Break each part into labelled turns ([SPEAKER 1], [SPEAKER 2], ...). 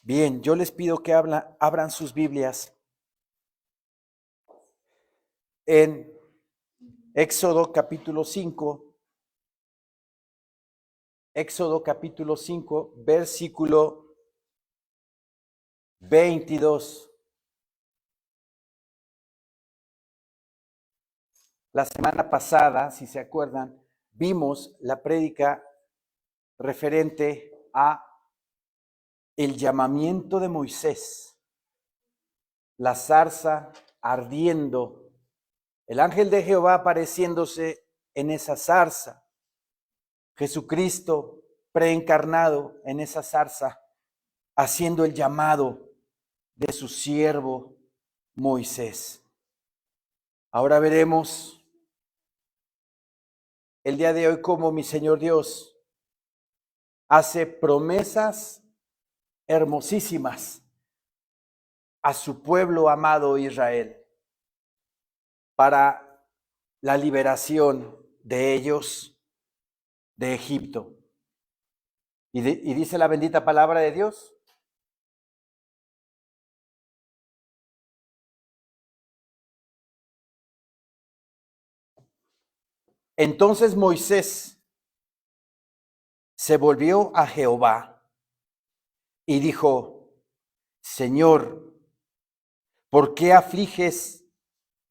[SPEAKER 1] Bien, yo les pido que abran sus Biblias en Éxodo capítulo 5, versículo 22. La semana pasada, si se acuerdan, vimos la prédica referente a el llamamiento de Moisés, la zarza ardiendo, el ángel de Jehová apareciéndose en esa zarza, Jesucristo preencarnado en esa zarza, haciendo el llamado de su siervo Moisés. Ahora veremos el día de hoy cómo mi Señor Dios hace promesas hermosísimas a su pueblo amado Israel para la liberación de ellos de Egipto. Y dice la bendita palabra de Dios: entonces Moisés se volvió a Jehová y dijo: Señor, ¿por qué afliges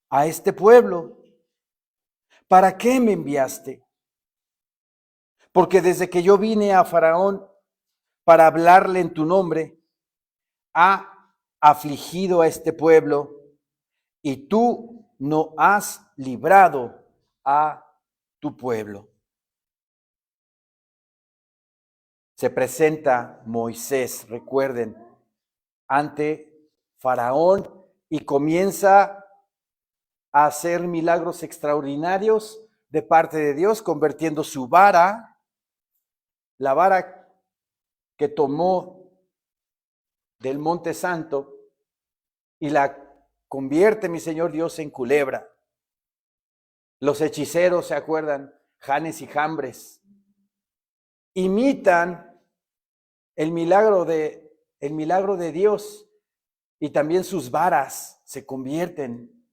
[SPEAKER 1] a este pueblo? ¿Para qué me enviaste? Porque desde que yo vine a Faraón para hablarle en tu nombre, ha afligido a este pueblo y tú no has librado a tu pueblo. Se presenta Moisés, recuerden, ante Faraón y comienza a hacer milagros extraordinarios de parte de Dios, convirtiendo su vara, la vara que tomó del Monte Santo, y la convierte mi Señor Dios en culebra. Los hechiceros, ¿se acuerdan? Janes y Jambres imitan el milagro de Dios, y también sus varas se convierten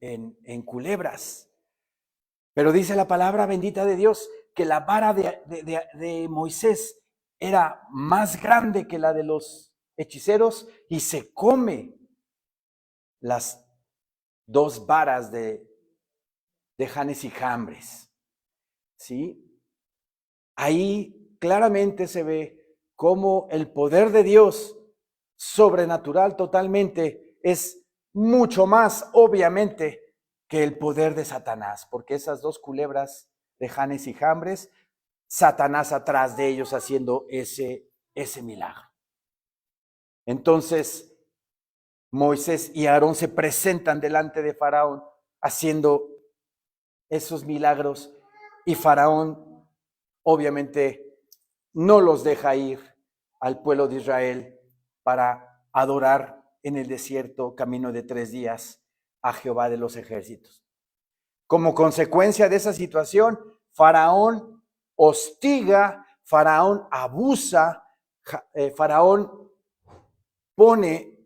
[SPEAKER 1] en culebras. Pero dice la palabra bendita de Dios que la vara de Moisés era más grande que la de los hechiceros y se come las dos varas de Janes y Jambres. ¿Sí? Ahí claramente se ve cómo el poder de Dios, sobrenatural totalmente, es mucho más, obviamente, que el poder de Satanás, porque esas dos culebras de Janes y Jambres, Satanás atrás de ellos haciendo ese milagro. Entonces, Moisés y Aarón se presentan delante de Faraón haciendo esos milagros, y Faraón obviamente no los deja ir al pueblo de Israel para adorar en el desierto, camino de 3 días, a Jehová de los ejércitos. Como consecuencia de esa situación, Faraón hostiga, Faraón abusa, Faraón pone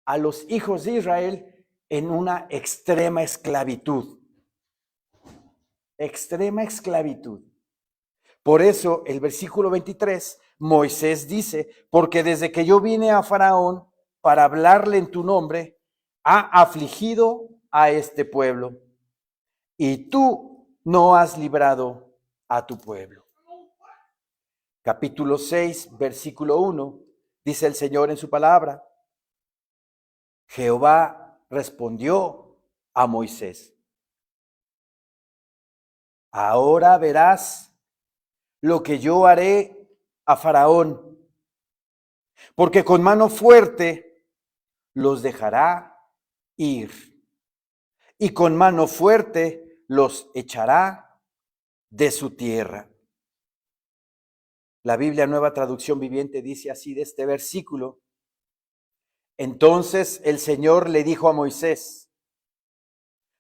[SPEAKER 1] a los hijos de Israel en una extrema esclavitud. Extrema esclavitud. Por eso el versículo 23, Moisés dice: porque desde que yo vine a Faraón para hablarle en tu nombre, ha afligido a este pueblo, y tú no has librado a tu pueblo. Capítulo 6, versículo 1, dice el Señor en su palabra: Jehová respondió a Moisés: ahora verás lo que yo haré a Faraón, porque con mano fuerte los dejará ir, y con mano fuerte los echará de su tierra. La Biblia Nueva Traducción Viviente dice así de este versículo: entonces el Señor le dijo a Moisés: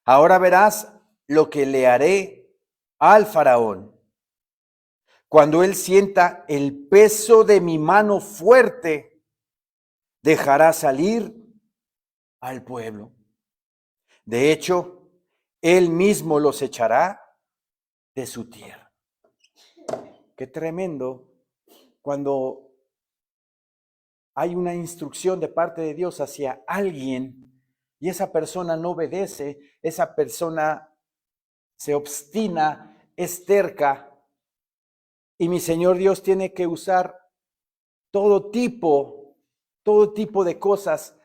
[SPEAKER 1] ahora verás lo que le haré al Faraón cuando él sienta el peso de mi mano fuerte dejará salir al pueblo. De hecho, él mismo los echará de su tierra. Qué tremendo cuando hay una instrucción de parte de Dios hacia alguien y esa persona no obedece, esa persona se obstina, es terca, y mi Señor Dios tiene que usar todo tipo de cosas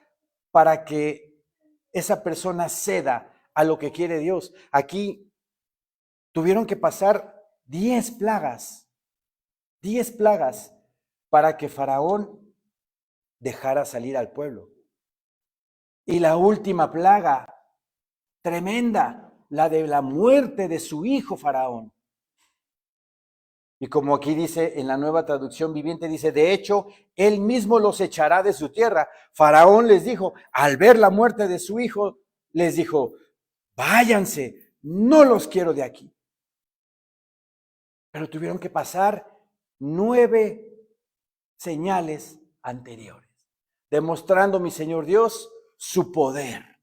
[SPEAKER 1] para que esa persona ceda a lo que quiere Dios. Aquí tuvieron que pasar 10 plagas para que Faraón dejara salir al pueblo. Y la última plaga, tremenda, la de la muerte de su hijo Faraón. Y como aquí dice en la Nueva Traducción Viviente, dice, de hecho, él mismo los echará de su tierra. Faraón les dijo, al ver la muerte de su hijo, les dijo, váyanse, no los quiero de aquí. Pero tuvieron que pasar 9 señales anteriores, demostrando, mi Señor Dios, su poder.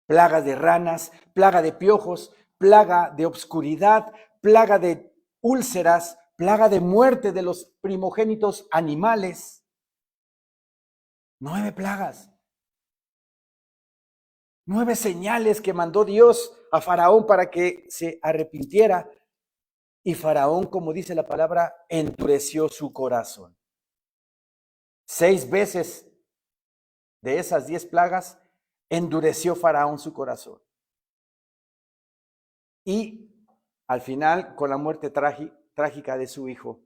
[SPEAKER 1] Plagas de ranas, plaga de piojos, plaga de obscuridad, plaga de úlceras, plaga de muerte de los primogénitos animales. 9 plagas. 9 señales que mandó Dios a Faraón para que se arrepintiera. Y Faraón, como dice la palabra, endureció su corazón. 6 veces de esas 10 plagas endureció Faraón su corazón. Y al final, con la muerte trágica de su hijo,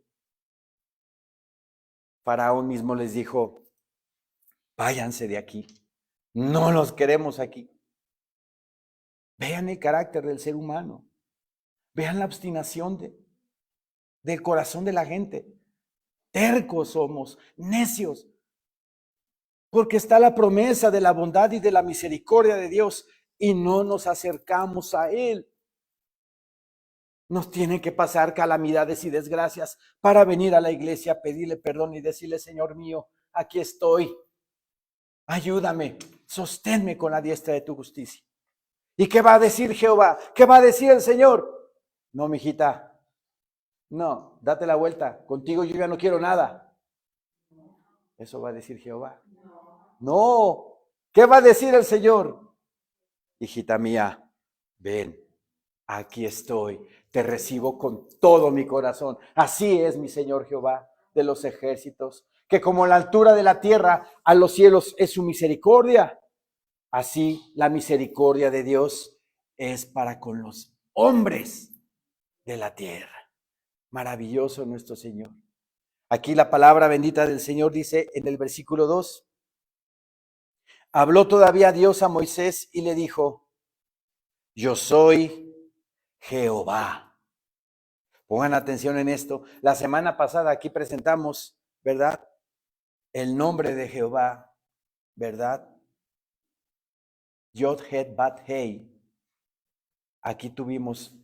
[SPEAKER 1] Faraón mismo les dijo, váyanse de aquí, no los queremos aquí. Vean el carácter del ser humano, vean la obstinación del corazón de la gente. Tercos somos, necios, porque está la promesa de la bondad y de la misericordia de Dios y no nos acercamos a Él. Nos tienen que pasar calamidades y desgracias para venir a la iglesia a pedirle perdón y decirle, Señor mío, aquí estoy. Ayúdame, sosténme con la diestra de tu justicia. ¿Y qué va a decir Jehová? ¿Qué va a decir el Señor? No, mijita, no, date la vuelta. Contigo yo ya no quiero nada. Eso va a decir Jehová. No, ¿qué va a decir el Señor? Hijita mía, ven, aquí estoy, te recibo con todo mi corazón. Así es mi Señor Jehová de los ejércitos, que como la altura de la tierra a los cielos es su misericordia, así la misericordia de Dios es para con los hombres de la tierra. Maravilloso nuestro Señor. Aquí la palabra bendita del Señor dice en el versículo 2, habló todavía Dios a Moisés y le dijo, yo soy Jehová. Pongan atención en esto. La semana pasada aquí presentamos, ¿verdad? El nombre de Jehová, ¿verdad? Yod Het Bat Hei. Aquí tuvimos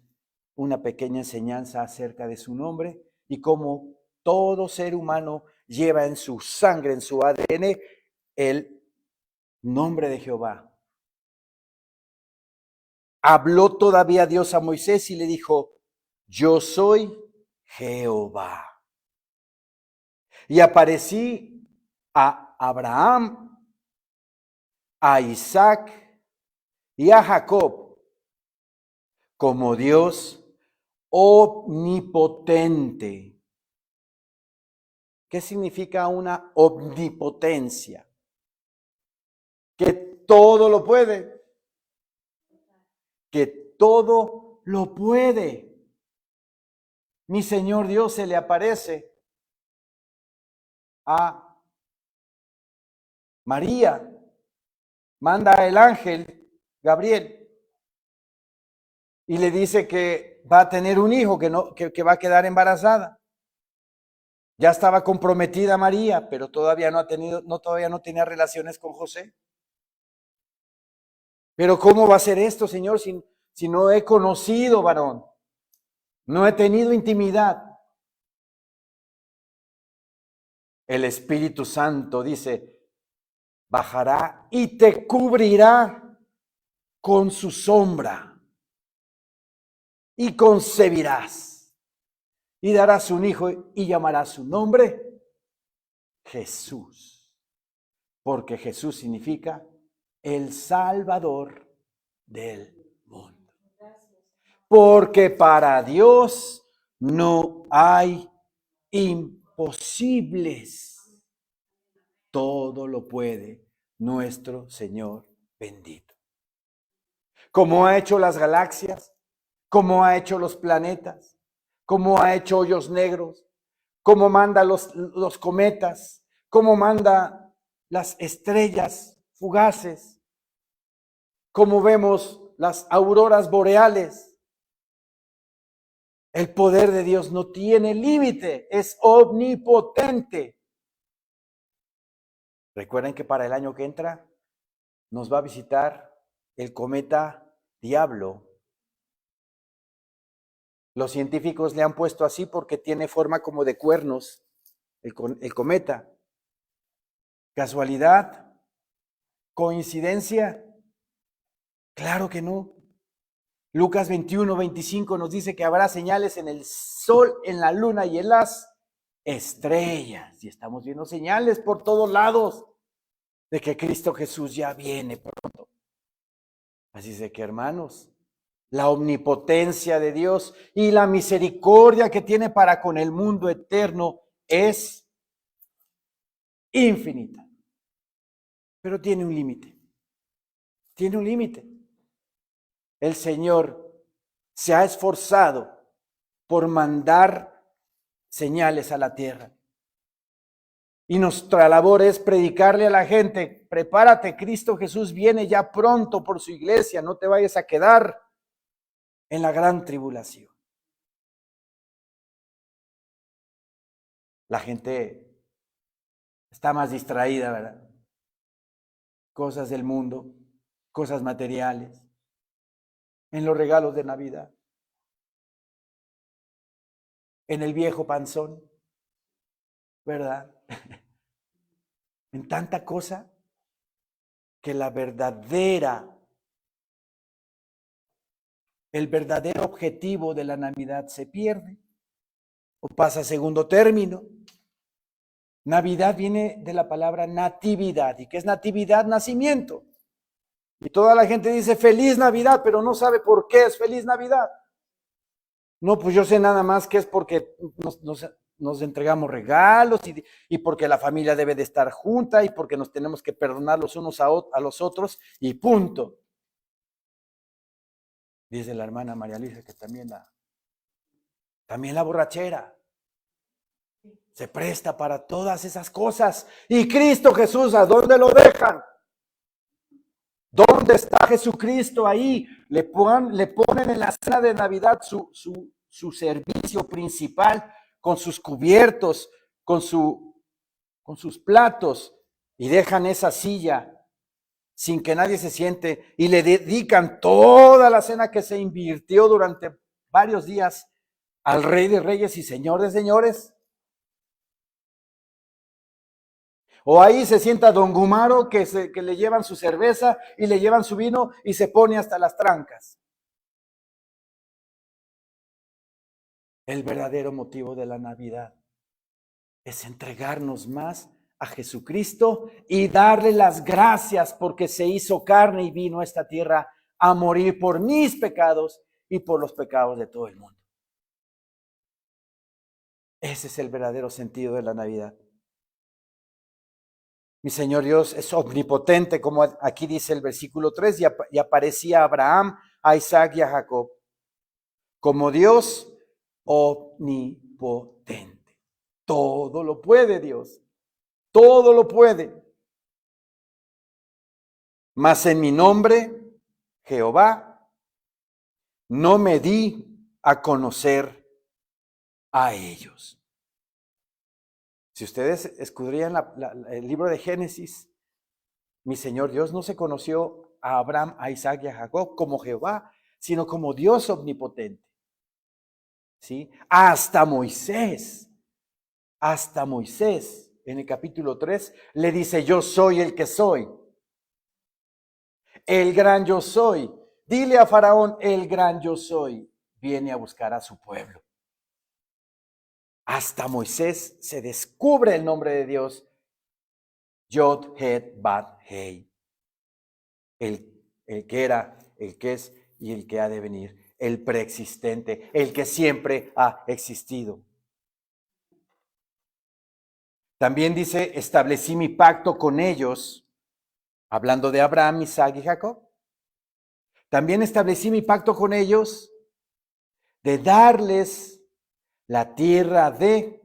[SPEAKER 1] una pequeña enseñanza acerca de su nombre y cómo todo ser humano lleva en su sangre, en su ADN, el nombre de Jehová. Habló todavía Dios a Moisés y le dijo, yo soy Jehová. Y aparecí a Abraham, a Isaac y a Jacob como Dios omnipotente. ¿Qué significa una omnipotencia? Que todo lo puede. Que todo lo puede. Mi Señor Dios se le aparece a María, manda el ángel Gabriel y le dice que va a tener un hijo, que va a quedar embarazada. Ya estaba comprometida María, pero todavía no tenía relaciones con José. Pero ¿cómo va a ser esto, Señor, si no he conocido varón? No he tenido intimidad. El Espíritu Santo dice, bajará y te cubrirá con su sombra, y concebirás, y darás un hijo, y llamarás su nombre Jesús, porque Jesús significa el Salvador del mundo. Porque para Dios no hay imposibles. Todo lo puede nuestro Señor bendito. Como ha hecho las galaxias, como ha hecho los planetas, como ha hecho hoyos negros, como manda los cometas, como manda las estrellas fugaces, como vemos las auroras boreales. El poder de Dios no tiene límite, es omnipotente. Recuerden que para el año que entra nos va a visitar el cometa Diablo. Los científicos le han puesto así porque tiene forma como de cuernos, el cometa. ¿Casualidad? ¿Coincidencia? Claro que no. Lucas 21:25 nos dice que habrá señales en el sol, en la luna y en las estrellas. Y estamos viendo señales por todos lados de que Cristo Jesús ya viene pronto. Así es que, hermanos, la omnipotencia de Dios y la misericordia que tiene para con el mundo eterno es infinita. Pero tiene un límite. Tiene un límite. El Señor se ha esforzado por mandar señales a la tierra. Y nuestra labor es predicarle a la gente: prepárate, Cristo Jesús viene ya pronto por su iglesia, no te vayas a quedar en la gran tribulación. La gente está más distraída, ¿verdad? Cosas del mundo, cosas materiales, en los regalos de Navidad, en el viejo panzón, ¿verdad? En tanta cosa que el verdadero objetivo de la Navidad se pierde o pasa a segundo término. Navidad viene de la palabra natividad. ¿Y qué es natividad? Nacimiento. Y toda la gente dice feliz Navidad, pero no sabe por qué es feliz Navidad. No, pues yo sé nada más que es porque nos entregamos regalos y porque la familia debe de estar junta y porque nos tenemos que perdonar los unos a los otros y punto. Dice la hermana María Luisa que también la borrachera se presta para todas esas cosas. Y Cristo Jesús, ¿a dónde lo dejan? ¿Dónde está Jesucristo? Ahí le ponen en la cena de Navidad su servicio principal, con sus cubiertos, con sus platos, y dejan esa silla sin que nadie se siente y le dedican toda la cena que se invirtió durante varios días al Rey de Reyes y Señor de Señores. O ahí se sienta don Gumaro que le llevan su cerveza y le llevan su vino y se pone hasta las trancas. El verdadero motivo de la Navidad es entregarnos más a Jesucristo y darle las gracias porque se hizo carne y vino a esta tierra a morir por mis pecados y por los pecados de todo el mundo. Ese es el verdadero sentido de la Navidad. Mi Señor Dios es omnipotente, como aquí dice el versículo 3, y aparecía a Abraham, a Isaac y a Jacob, como Dios omnipotente. Todo lo puede Dios, todo lo puede. Mas en mi nombre, Jehová, no me di a conocer a ellos. Si ustedes escudrían el libro de Génesis, mi Señor Dios no se conoció a Abraham, a Isaac y a Jacob como Jehová, sino como Dios omnipotente. ¿Sí? Hasta Moisés en el capítulo 3, le dice, yo soy el que soy. El gran yo soy. Dile a Faraón, el gran yo soy viene a buscar a su pueblo. Hasta Moisés se descubre el nombre de Dios, Yod, Het, Bat, Hei. El que era, el que es y el que ha de venir. El preexistente, el que siempre ha existido. También dice, establecí mi pacto con ellos, hablando de Abraham, Isaac y Jacob. También establecí mi pacto con ellos de darles la tierra de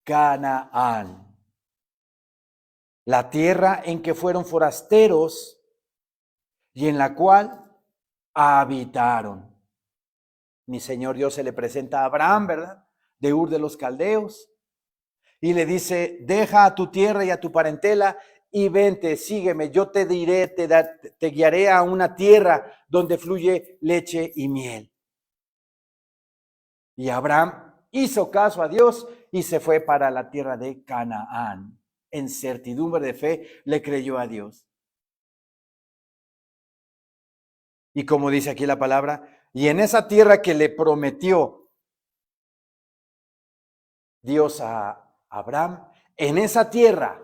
[SPEAKER 1] Canaán, la tierra en que fueron forasteros y en la cual habitaron. Mi Señor Dios se le presenta a Abraham, ¿verdad? De Ur de los Caldeos. Y le dice, deja a tu tierra y a tu parentela y vente, sígueme. Yo te diré, te guiaré a una tierra donde fluye leche y miel. Y Abraham hizo caso a Dios y se fue para la tierra de Canaán. En certidumbre de fe le creyó a Dios. Y como dice aquí la palabra, y en esa tierra que le prometió Dios a Abraham, en esa tierra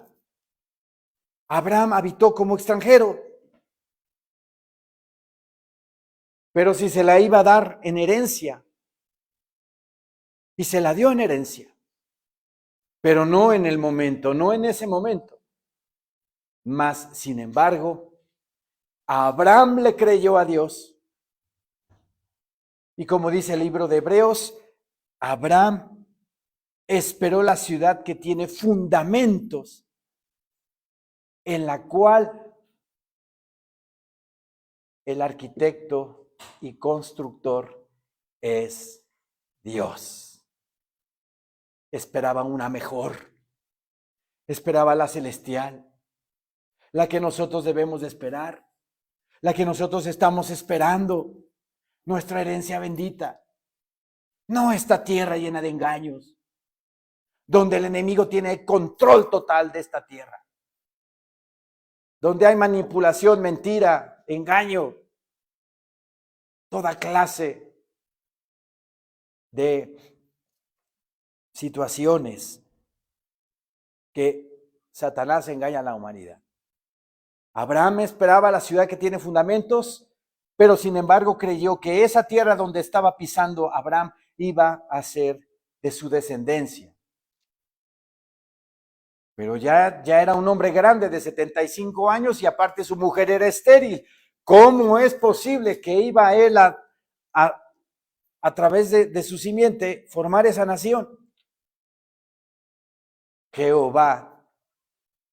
[SPEAKER 1] Abraham habitó como extranjero. Pero si se la iba a dar en herencia, y se la dio en herencia, pero no en el momento, no en ese momento. Mas, sin embargo, Abraham le creyó a Dios. Y como dice el libro de Hebreos, Abraham esperó la ciudad que tiene fundamentos, en la cual el arquitecto y constructor es Dios. Esperaba una mejor, esperaba la celestial, la que nosotros debemos de esperar, la que nosotros estamos esperando, nuestra herencia bendita, no esta tierra llena de engaños, donde el enemigo tiene control total de esta tierra, donde hay manipulación, mentira, engaño, toda clase de situaciones que Satanás engaña a la humanidad. Abraham esperaba la ciudad que tiene fundamentos, pero sin embargo creyó que esa tierra donde estaba pisando Abraham iba a ser de su descendencia. Pero ya era un hombre grande de 75 años y aparte su mujer era estéril. ¿Cómo es posible que iba él a través de su simiente formar esa nación? Jehová,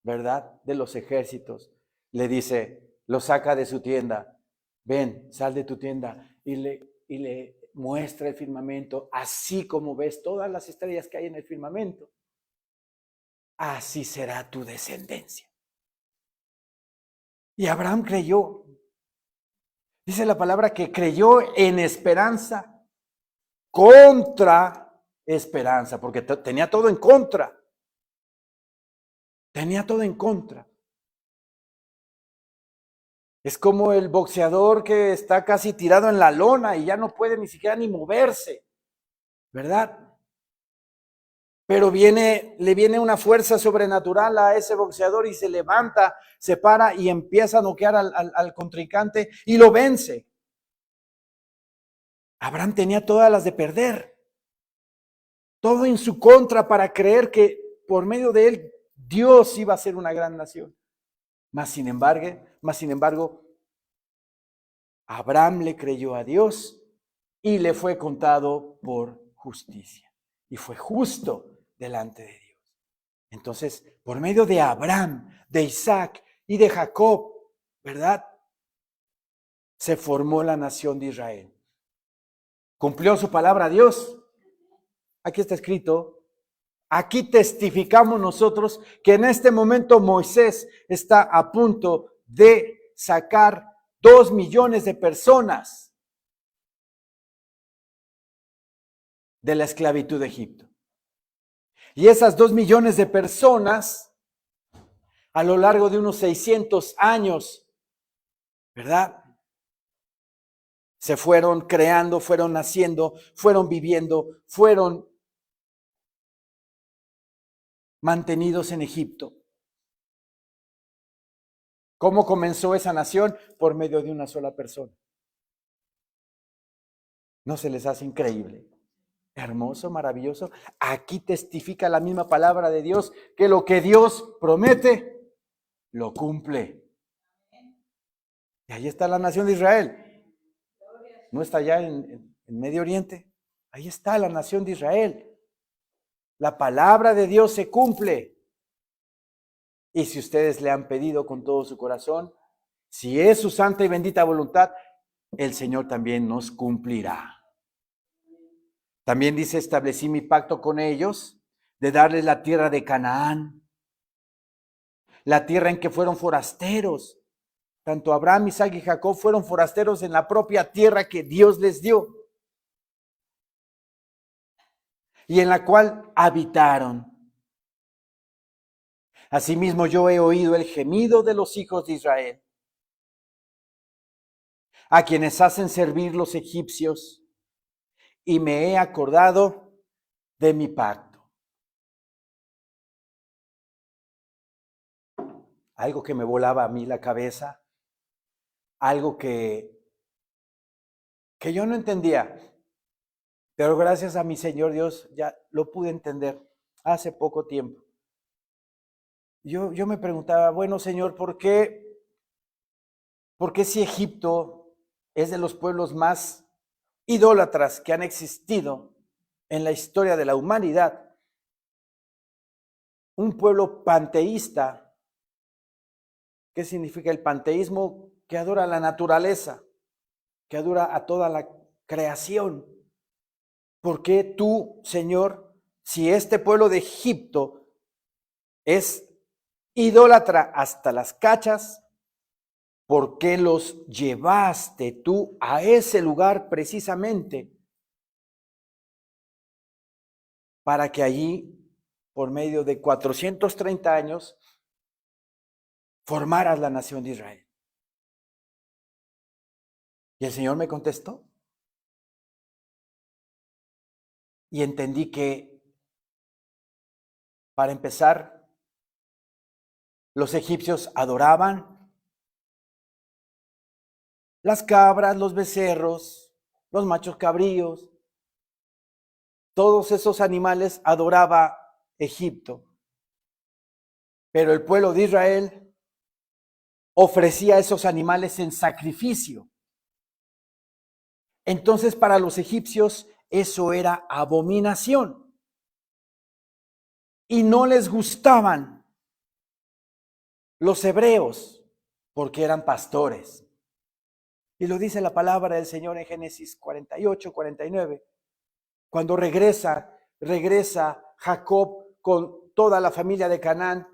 [SPEAKER 1] ¿verdad? De los ejércitos, le dice, lo saca de su tienda, ven, sal de tu tienda, y le muestra el firmamento, así como ves todas las estrellas que hay en el firmamento, así será tu descendencia. Y Abraham creyó, dice la palabra que creyó en esperanza contra esperanza, porque tenía todo en contra. Tenía todo en contra. Es como el boxeador que está casi tirado en la lona y ya no puede ni siquiera ni moverse, ¿verdad? Pero le viene una fuerza sobrenatural a ese boxeador y se levanta, se para y empieza a noquear al contrincante y lo vence. Abraham tenía todas las de perder, todo en su contra para creer que por medio de él Dios iba a ser una gran nación. Mas sin embargo, Abraham le creyó a Dios y le fue contado por justicia. Y fue justo delante de Dios. Entonces, por medio de Abraham, de Isaac y de Jacob, ¿verdad? Se formó la nación de Israel. ¿Cumplió su palabra Dios? Aquí está escrito. Aquí testificamos nosotros que en este momento Moisés está a punto de sacar 2 millones de personas de la esclavitud de Egipto. Y esas 2 millones de personas, a lo largo de unos 600 años, ¿verdad? Se fueron creando, fueron naciendo, fueron viviendo, fueron mantenidos en Egipto. ¿Cómo comenzó esa nación? Por medio de una sola persona. ¿No se les hace increíble? Hermoso, maravilloso. Aquí testifica la misma palabra de Dios, que lo que Dios promete, lo cumple. Y ahí está la nación de Israel. No está allá en Medio Oriente. Ahí está la nación de Israel. La palabra de Dios se cumple. Y si ustedes le han pedido con todo su corazón, si es su santa y bendita voluntad, el Señor también nos cumplirá. También dice, establecí mi pacto con ellos de darles la tierra de Canaán, la tierra en que fueron forasteros. Tanto Abraham, Isaac y Jacob fueron forasteros en la propia tierra que Dios les dio y en la cual habitaron. Asimismo, yo he oído el gemido de los hijos de Israel, a quienes hacen servir los egipcios, y me he acordado de mi pacto. Algo que me volaba a mí la cabeza, algo que yo no entendía, pero gracias a mi Señor Dios ya lo pude entender hace poco tiempo. Yo me preguntaba, bueno, Señor, ¿por qué si Egipto es de los pueblos más idólatras que han existido en la historia de la humanidad? Un pueblo panteísta. ¿Qué significa el panteísmo? Que adora la naturaleza, que adora a toda la creación. ¿Por qué tú, Señor, si este pueblo de Egipto es idólatra hasta las cachas, por qué los llevaste tú a ese lugar precisamente para que allí, por medio de 430 años, formaras la nación de Israel? Y el Señor me contestó. Y entendí que, para empezar, los egipcios adoraban las cabras, los becerros, los machos cabríos. Todos esos animales adoraba Egipto. Pero el pueblo de Israel ofrecía esos animales en sacrificio. Entonces, para los egipcios eso era abominación. Y no les gustaban los hebreos porque eran pastores. Y lo dice la palabra del Señor en Génesis 48, 49. Cuando regresa Jacob con toda la familia de Canaán,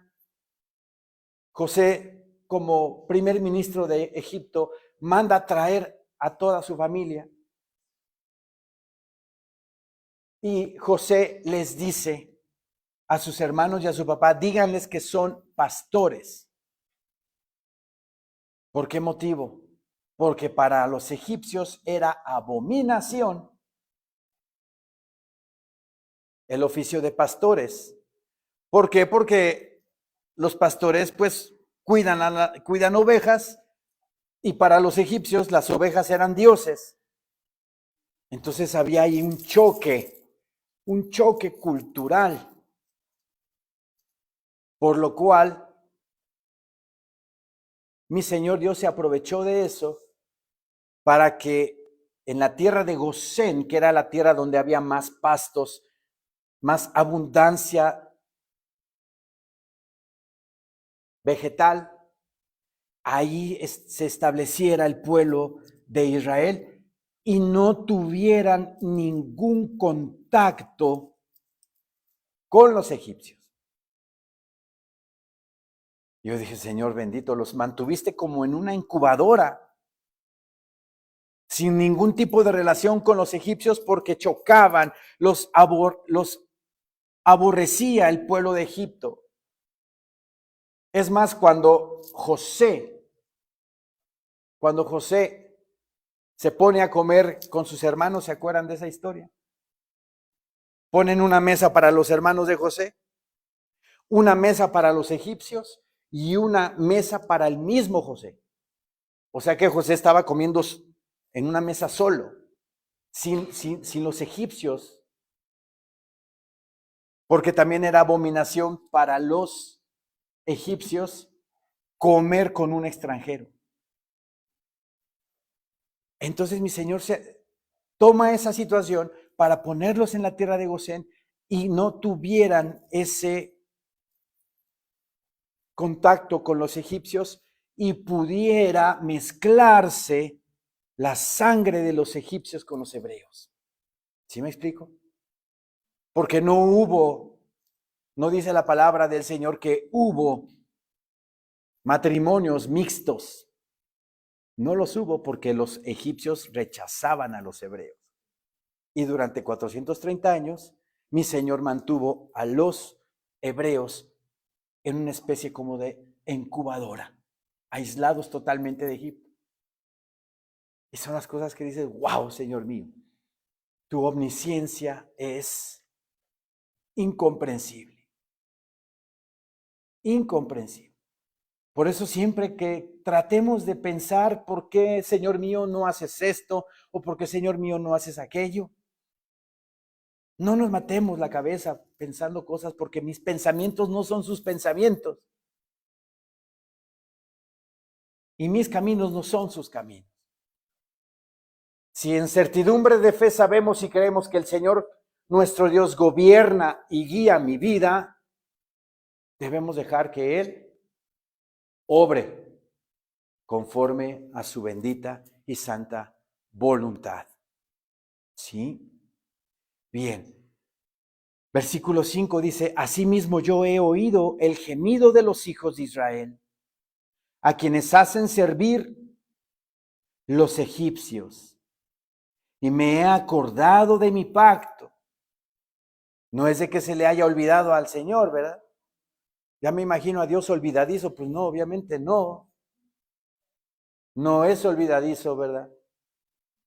[SPEAKER 1] José, como primer ministro de Egipto, manda a traer a toda su familia. Y José les dice a sus hermanos y a su papá, díganles que son pastores. ¿Por qué motivo? Porque para los egipcios era abominación el oficio de pastores. ¿Por qué? Porque los pastores pues cuidan ovejas, y para los egipcios las ovejas eran dioses. Entonces había ahí un choque cultural, por lo cual mi Señor Dios se aprovechó de eso para que en la tierra de Gosén, que era la tierra donde había más pastos, más abundancia vegetal, ahí se estableciera el pueblo de Israel y no tuvieran ningún contacto con los egipcios. Yo dije, Señor bendito, los mantuviste como en una incubadora, sin ningún tipo de relación con los egipcios, porque chocaban, los aborrecía el pueblo de Egipto. Es más, cuando José se pone a comer con sus hermanos, ¿se acuerdan de esa historia? Ponen una mesa para los hermanos de José, una mesa para los egipcios y una mesa para el mismo José. O sea que José estaba comiendo en una mesa solo, sin los egipcios, porque también era abominación para los egipcios comer con un extranjero. Entonces mi Señor toma esa situación para ponerlos en la tierra de Gosén y no tuvieran ese contacto con los egipcios y pudiera mezclarse la sangre de los egipcios con los hebreos. ¿Sí me explico? Porque no dice la palabra del Señor que hubo matrimonios mixtos. No los hubo porque los egipcios rechazaban a los hebreos. Y durante 430 años, mi Señor mantuvo a los hebreos en una especie como de incubadora, aislados totalmente de Egipto. Y son las cosas que dices, wow, Señor mío, tu omnisciencia es incomprensible. Incomprensible. Por eso siempre que tratemos de pensar por qué, Señor mío, no haces esto o por qué, Señor mío, no haces aquello, no nos matemos la cabeza pensando cosas porque mis pensamientos no son sus pensamientos y mis caminos no son sus caminos. Si en certidumbre de fe sabemos y creemos que el Señor, nuestro Dios, gobierna y guía mi vida, debemos dejar que Él obre conforme a su bendita y santa voluntad. ¿Sí? Bien. Versículo 5 dice, asimismo yo he oído el gemido de los hijos de Israel, a quienes hacen servir los egipcios, y me he acordado de mi pacto. No es de que se le haya olvidado al Señor, ¿verdad? Ya me imagino a Dios olvidadizo, pues no, obviamente no. No es olvidadizo, ¿verdad?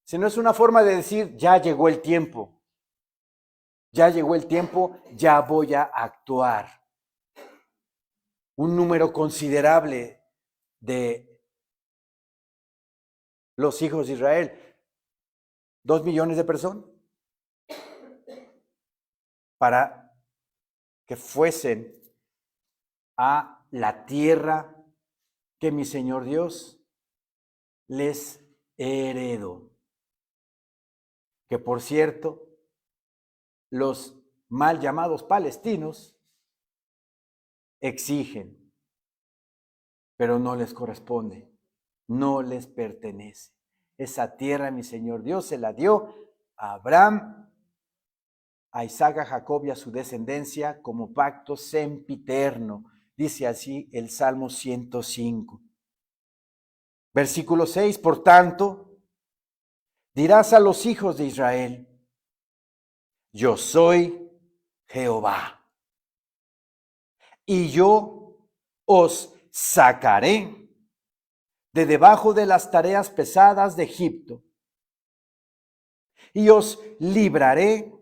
[SPEAKER 1] Sino es una forma de decir, ya llegó el tiempo. Ya llegó el tiempo, ya voy a actuar. Un número considerable de los hijos de Israel, 2 millones de personas, para que fuesen a la tierra que mi Señor Dios les heredó. Que por cierto, los mal llamados palestinos exigen, pero no les corresponde, no les pertenece. Esa tierra mi Señor Dios se la dio a Abraham, a Isaac, a Jacob y a su descendencia como pacto sempiterno. Dice así el Salmo 105. Versículo 6, por tanto, dirás a los hijos de Israel, yo soy Jehová, y yo os sacaré de debajo de las tareas pesadas de Egipto, y os libraré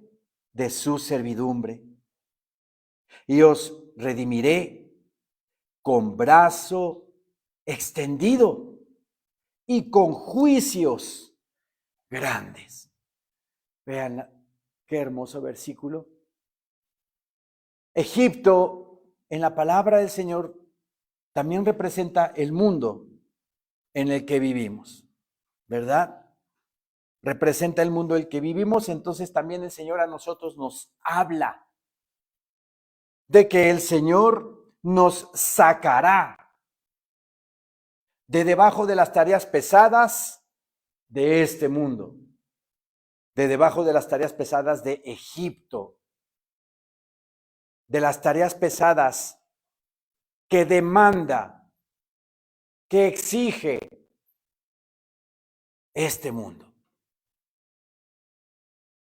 [SPEAKER 1] de su servidumbre, y os redimiré con brazo extendido y con juicios grandes. Vean qué hermoso versículo. Egipto, en la palabra del Señor, también representa el mundo en el que vivimos, ¿verdad? Representa el mundo en el que vivimos, entonces también el Señor a nosotros nos habla de que el Señor nos sacará de debajo de las tareas pesadas de este mundo, de debajo de las tareas pesadas de Egipto, de las tareas pesadas que demanda, que exige este mundo,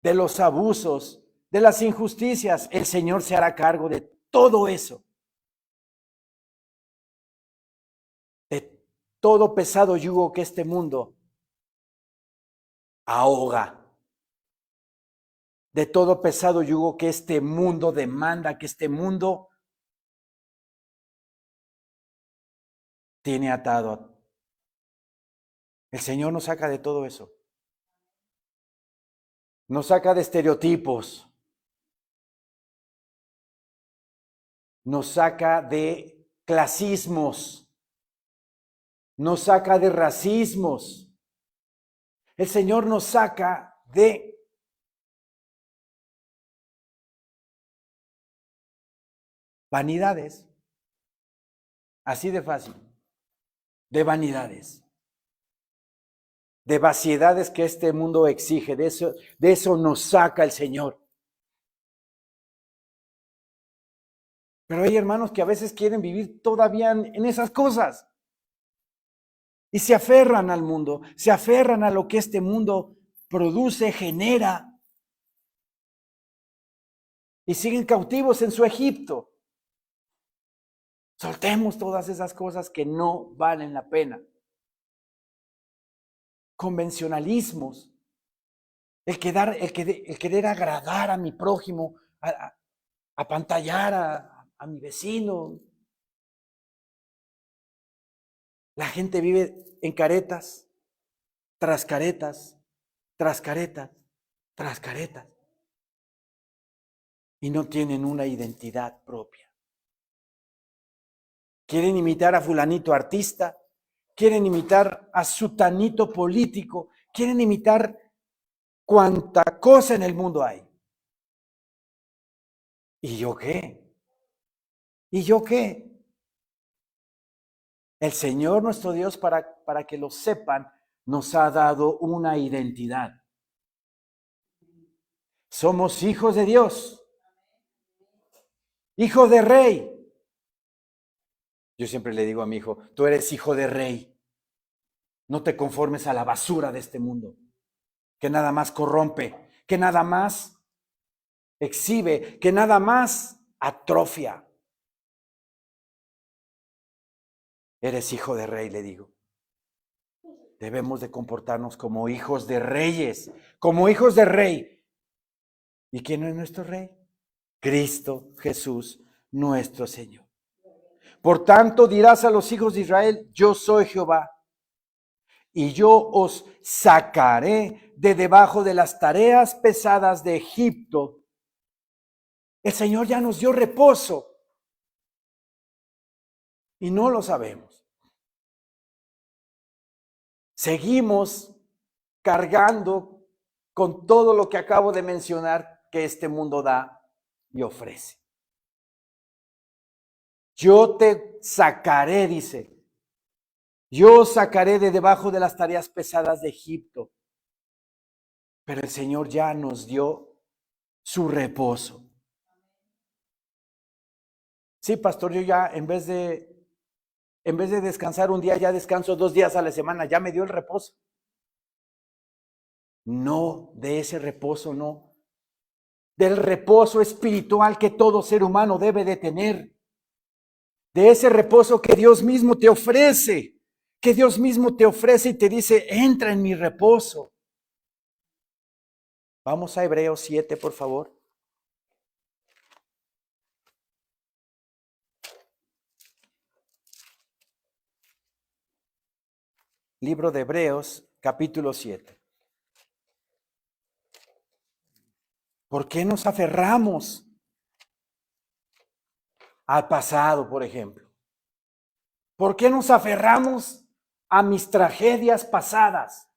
[SPEAKER 1] de los abusos de las injusticias. El Señor se hará cargo de todo eso. De todo pesado yugo que este mundo ahoga. De todo pesado yugo que este mundo demanda, que este mundo tiene atado. El Señor nos saca de todo eso. Nos saca de estereotipos. Nos saca de clasismos. Nos saca de racismos. El Señor nos saca de vanidades. Así de fácil. De vanidades. De vaciedades que este mundo exige. De eso nos saca el Señor. Pero hay hermanos que a veces quieren vivir todavía en esas cosas. Y se aferran al mundo, se aferran a lo que este mundo produce, genera. Y siguen cautivos en su Egipto. Soltemos todas esas cosas que no valen la pena. Convencionalismos. El querer agradar a mi prójimo, apantallar a mi vecino. La gente vive en caretas, tras caretas, tras caretas, tras caretas. Y no tienen una identidad propia. Quieren imitar a fulanito artista, quieren imitar a sutanito político, quieren imitar cuánta cosa en el mundo hay. ¿Y yo qué? ¿Y yo qué? El Señor nuestro Dios, para que lo sepan, nos ha dado una identidad. Somos hijos de Dios, hijos de rey. Yo siempre le digo a mi hijo, tú eres hijo de rey. No te conformes a la basura de este mundo, que nada más corrompe, que nada más exhibe, que nada más atrofia. Eres hijo de rey, le digo. Debemos de comportarnos como hijos de reyes, como hijos de rey. ¿Y quién es nuestro rey? Cristo Jesús, nuestro Señor. Por tanto, dirás a los hijos de Israel, yo soy Jehová, y yo os sacaré de debajo de las tareas pesadas de Egipto. El Señor ya nos dio reposo y no lo sabemos. Seguimos cargando con todo lo que acabo de mencionar que este mundo da y ofrece. Yo te sacaré, dice. Yo sacaré de debajo de las tareas pesadas de Egipto. Pero el Señor ya nos dio su reposo. Sí, pastor, yo ya en vez de descansar un día, ya descanso 2 días a la semana, ya me dio el reposo. No, de ese reposo no. Del reposo espiritual que todo ser humano debe de tener. De ese reposo que Dios mismo te ofrece. Que Dios mismo te ofrece y te dice, entra en mi reposo. Vamos a Hebreos 7, por favor. Libro de Hebreos, capítulo 7. ¿Por qué nos aferramos al pasado, por ejemplo? ¿Por qué nos aferramos a mis tragedias pasadas?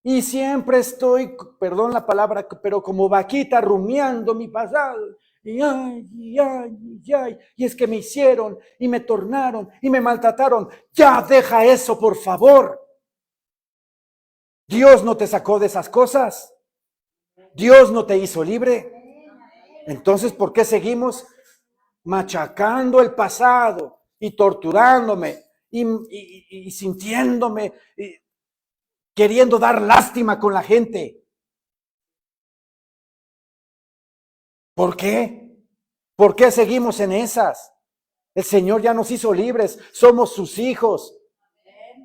[SPEAKER 1] Y siempre estoy, perdón la palabra, pero como vaquita rumiando mi pasado. Y ay, y ay, y ay. Y es que me hicieron y me tornaron y me maltrataron. Ya deja eso, por favor. Dios no te sacó de esas cosas. Dios no te hizo libre. Entonces, ¿por qué seguimos machacando el pasado y torturándome y sintiéndome, queriendo dar lástima con la gente? ¿Por qué? ¿Por qué seguimos en esas? El Señor ya nos hizo libres, somos sus hijos.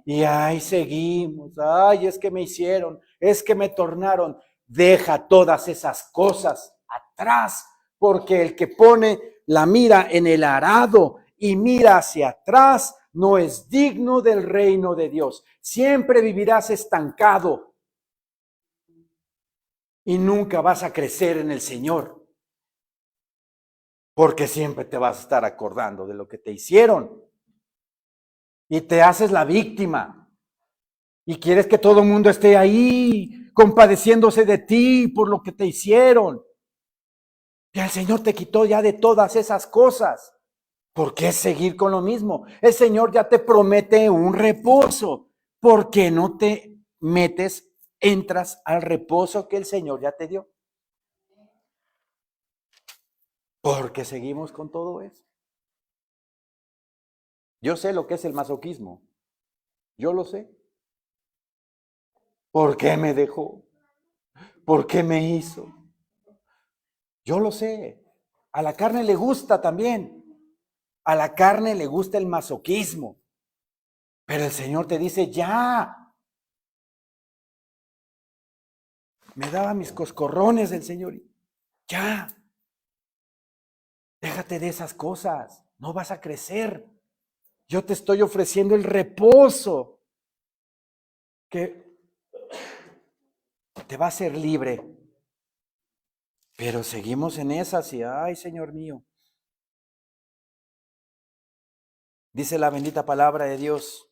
[SPEAKER 1] Y ahí seguimos, ay, es que me hicieron, es que me tornaron. Deja todas esas cosas atrás, porque el que pone la mira en el arado y mira hacia atrás no es digno del reino de Dios. Siempre vivirás estancado y nunca vas a crecer en el Señor, porque siempre te vas a estar acordando de lo que te hicieron y te haces la víctima. Y quieres que todo el mundo esté ahí compadeciéndose de ti por lo que te hicieron. Y el Señor te quitó ya de todas esas cosas. ¿Por qué seguir con lo mismo? El Señor ya te promete un reposo. ¿Por qué no te metes, entras al reposo que el Señor ya te dio? Porque seguimos con todo eso. Yo sé lo que es el masoquismo. Yo lo sé. ¿Por qué me dejó? ¿Por qué me hizo? Yo lo sé. A la carne le gusta también. A la carne le gusta el masoquismo. Pero el Señor te dice, ya. Me daba mis coscorrones el Señor. Ya. Déjate de esas cosas. No vas a crecer. Yo te estoy ofreciendo el reposo que te va a hacer libre. Pero seguimos en esas y, ay, Señor mío. Dice la bendita palabra de Dios.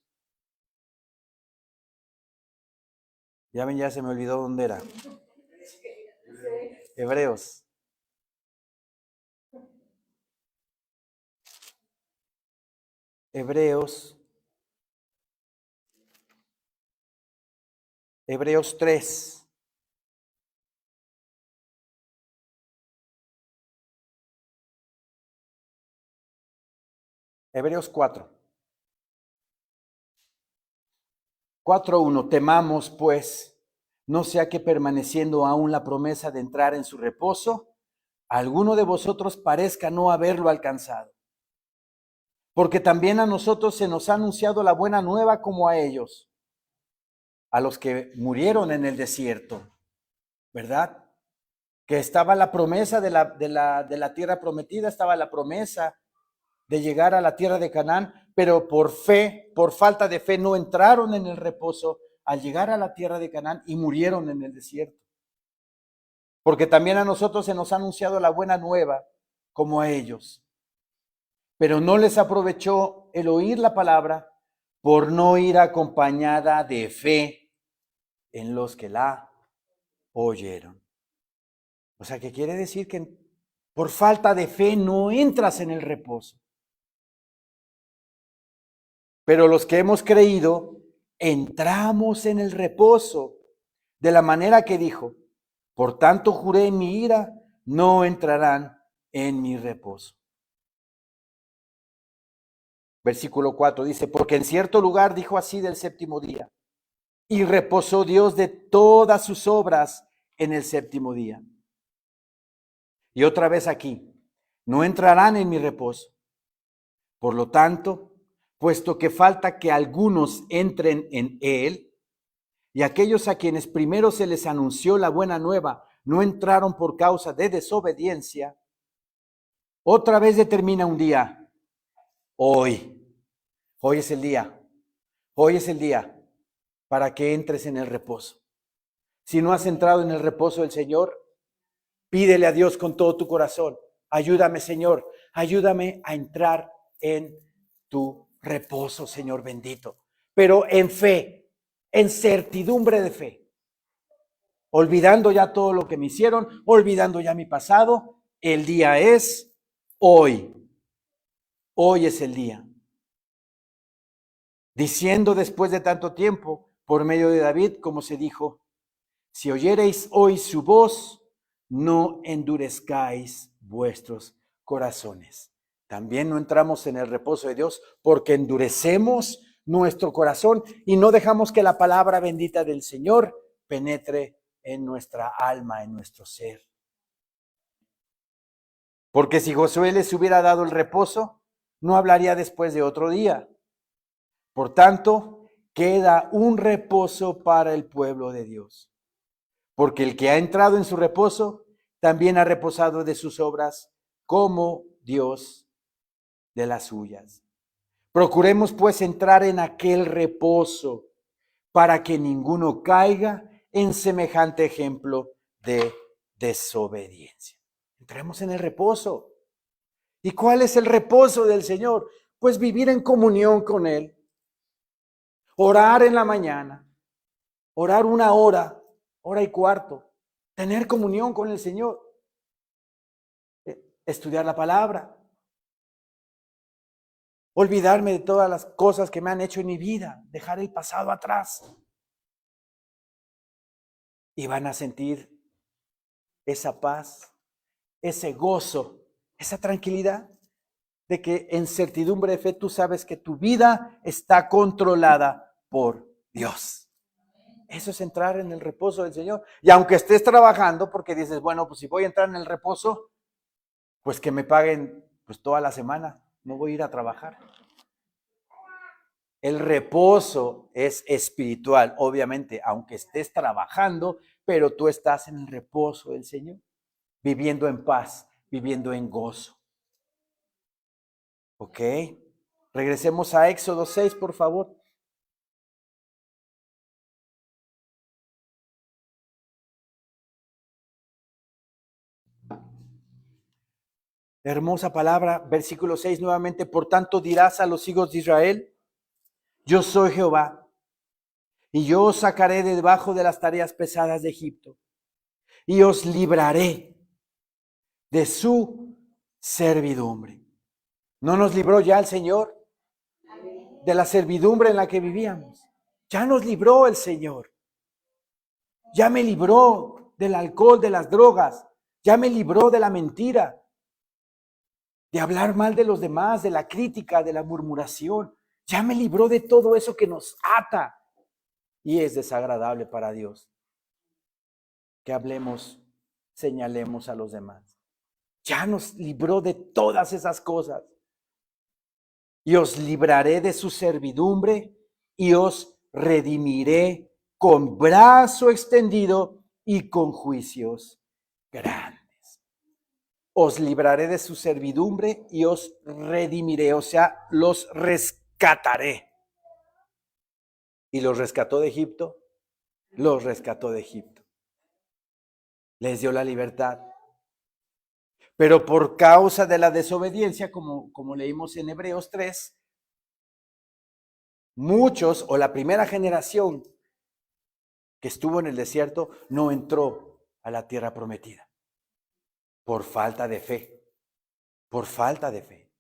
[SPEAKER 1] Ya ven, ya se me olvidó dónde era. Hebreos. Hebreos 3. Hebreos 4:1. Temamos, pues, no sea que permaneciendo aún la promesa de entrar en su reposo, alguno de vosotros parezca no haberlo alcanzado. Porque también a nosotros se nos ha anunciado la buena nueva como a ellos, a los que murieron en el desierto, ¿verdad? Que estaba la promesa de la tierra prometida, estaba la promesa de llegar a la tierra de Canaán, pero por fe, por falta de fe, no entraron en el reposo al llegar a la tierra de Canaán y murieron en el desierto. Porque también a nosotros se nos ha anunciado la buena nueva como a ellos. Pero no les aprovechó el oír la palabra por no ir acompañada de fe en los que la oyeron. O sea, que quiere decir que por falta de fe no entras en el reposo. Pero los que hemos creído, entramos en el reposo de la manera que dijo, por tanto juré en mi ira, no entrarán en mi reposo. Versículo 4 dice, porque en cierto lugar dijo así del séptimo día, y reposó Dios de todas sus obras en el séptimo día. Y otra vez aquí, no entrarán en mi reposo. Por lo tanto, puesto que falta que algunos entren en él, y aquellos a quienes primero se les anunció la buena nueva no entraron por causa de desobediencia, otra vez determina un día, hoy es el día, hoy es el día para que entres en el reposo. Si no has entrado en el reposo del Señor, pídele a Dios con todo tu corazón, ayúdame Señor, ayúdame a entrar en tu reposo, Señor bendito, pero en fe, en certidumbre de fe. Olvidando ya todo lo que me hicieron, olvidando ya mi pasado, el día es hoy. Hoy es el día. Diciendo después de tanto tiempo, por medio de David, como se dijo, si oyereis hoy su voz, no endurezcáis vuestros corazones. También no entramos en el reposo de Dios porque endurecemos nuestro corazón y no dejamos que la palabra bendita del Señor penetre en nuestra alma, en nuestro ser. Porque si Josué les hubiera dado el reposo, no hablaría después de otro día. Por tanto, queda un reposo para el pueblo de Dios. Porque el que ha entrado en su reposo, también ha reposado de sus obras, como Dios de las suyas. Procuremos pues entrar en aquel reposo, para que ninguno caiga en semejante ejemplo de desobediencia. Entremos en el reposo. ¿Y cuál es el reposo del Señor? Pues vivir en comunión con Él. Orar en la mañana, orar 1 hora, 1 hora y cuarto, tener comunión con el Señor, estudiar la palabra, olvidarme de todas las cosas que me han hecho en mi vida, dejar el pasado atrás. Y van a sentir esa paz, ese gozo, esa tranquilidad de que en certidumbre de fe tú sabes que tu vida está controlada por Dios. Eso es entrar en el reposo del Señor. Y aunque estés trabajando, porque dices, bueno, pues si voy a entrar en el reposo, pues que me paguen pues toda la semana, no voy a ir a trabajar. El reposo es espiritual, obviamente, aunque estés trabajando, pero tú estás en el reposo del Señor, viviendo en paz, viviendo en gozo. ¿Ok? Regresemos a Éxodo 6, por favor. Hermosa palabra, versículo 6 nuevamente. Por tanto dirás a los hijos de Israel, yo soy Jehová, y yo os sacaré de debajo de las tareas pesadas de Egipto, y os libraré de su servidumbre. ¿No nos libró ya el Señor de la servidumbre en la que vivíamos? Ya nos libró el Señor. Ya me libró del alcohol, de las drogas. Ya me libró de la mentira, de hablar mal de los demás, de la crítica, de la murmuración. Ya me libró de todo eso que nos ata y es desagradable para Dios. Que hablemos, señalemos a los demás. Ya nos libró de todas esas cosas. Y os libraré de su servidumbre y os redimiré con brazo extendido y con juicios grandes. Os libraré de su servidumbre y os redimiré, o sea, los rescataré. ¿Y los rescató de Egipto? Los rescató de Egipto. Les dio la libertad. Pero por causa de la desobediencia, como leímos en Hebreos 3, muchos o la primera generación que estuvo en el desierto no entró a la tierra prometida por falta de fe, por falta de fe.